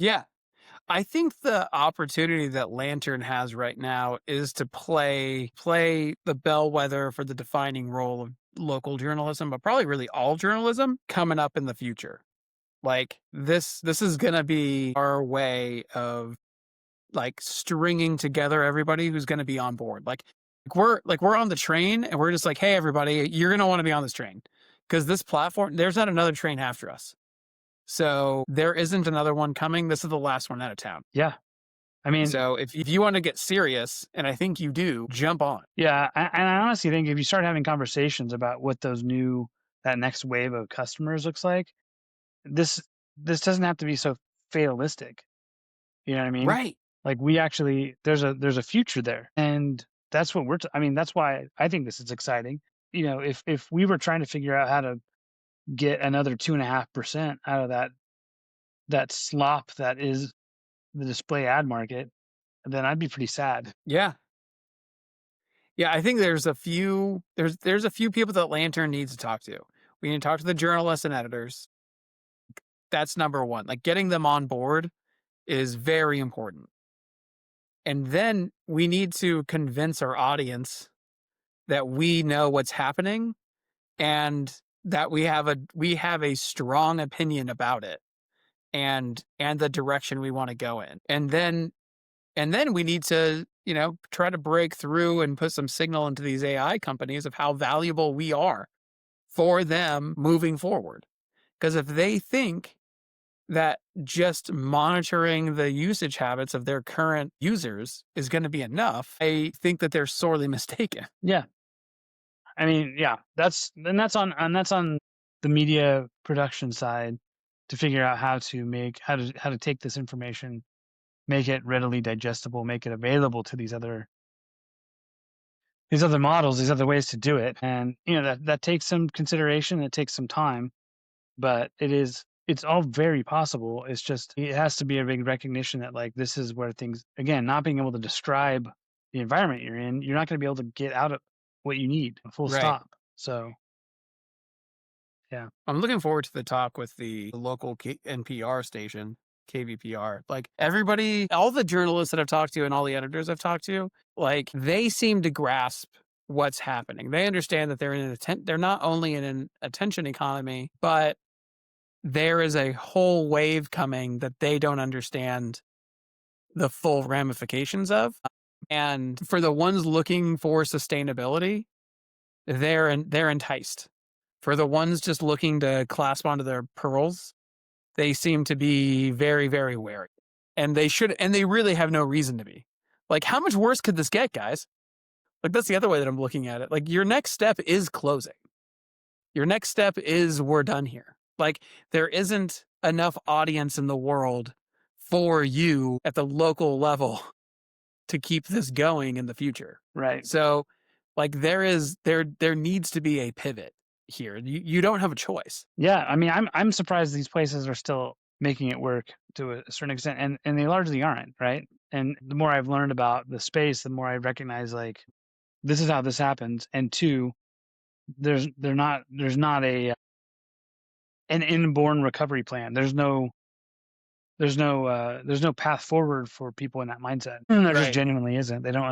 Yeah. I think the opportunity that Lantrn has right now is to play the bellwether for the defining role of local journalism, but probably really all journalism coming up in the future. Like this is gonna be our way of like stringing together everybody who's gonna be on board. We're on the train and we're just like, hey everybody, you're gonna want to be on this train. Because this platform, there's not another train after us. So there isn't another one coming. This is the last one out of town. Yeah. I mean, So if you want to get serious, and I think you do, jump on. yeah, and I honestly think if you start having conversations about what that next wave of customers looks like, this this doesn't have to be so fatalistic. You know what I mean? Right. Like we actually there's a future there, and that's what I mean, that's why I think this is exciting. You know, if we were trying to figure out how to get another 2.5% out of that slop that is the display ad market, then I'd be pretty sad. Yeah. Yeah. I think there's a few people that Lantern needs to talk to. We need to talk to the journalists and editors. That's number one. Like getting them on board is very important. And then we need to convince our audience that we know what's happening and that we have a strong opinion about it and the direction we want to go in. And then we need to, try to break through and put some signal into these AI companies of how valuable we are for them moving forward. Because if they think that just monitoring the usage habits of their current users is going to be enough, I think that they're sorely mistaken. Yeah. I mean, yeah, that's on the media production side to figure out how to take this information, make it readily digestible, make it available to these other models, these other ways to do it. And that takes some consideration, it takes some time, but it's all very possible. It's just it has to be a big recognition that like this is where things again, not being able to describe the environment you're in, you're not going to be able to get out of what you need, full Right. stop. So, yeah. I'm looking forward to the talk with the local NPR station, KVPR. Like everybody, all the journalists that I've talked to and all the editors I've talked to, like they seem to grasp what's happening. They understand that they're not only in an attention economy, but there is a whole wave coming that they don't understand the full ramifications of. And for the ones looking for sustainability, they're enticed. For the ones just looking to clasp onto their pearls, they seem to be very, very wary. And they really have no reason to be. Like, how much worse could this get, guys? Like, that's the other way that I'm looking at it. Like, your next step is closing. Your next step is we're done here. Like, there isn't enough audience in the world for you at the local level to keep this going in the future. Right. So, like, there needs to be a pivot here. You don't have a choice. Yeah. I mean, I'm surprised these places are still making it work to a certain extent, and they largely aren't, right? And the more I've learned about the space, the more I recognize like this is how this happens. And two, there's not an inborn recovery plan. There's no path forward for people in that mindset. There just Right. genuinely isn't. They don't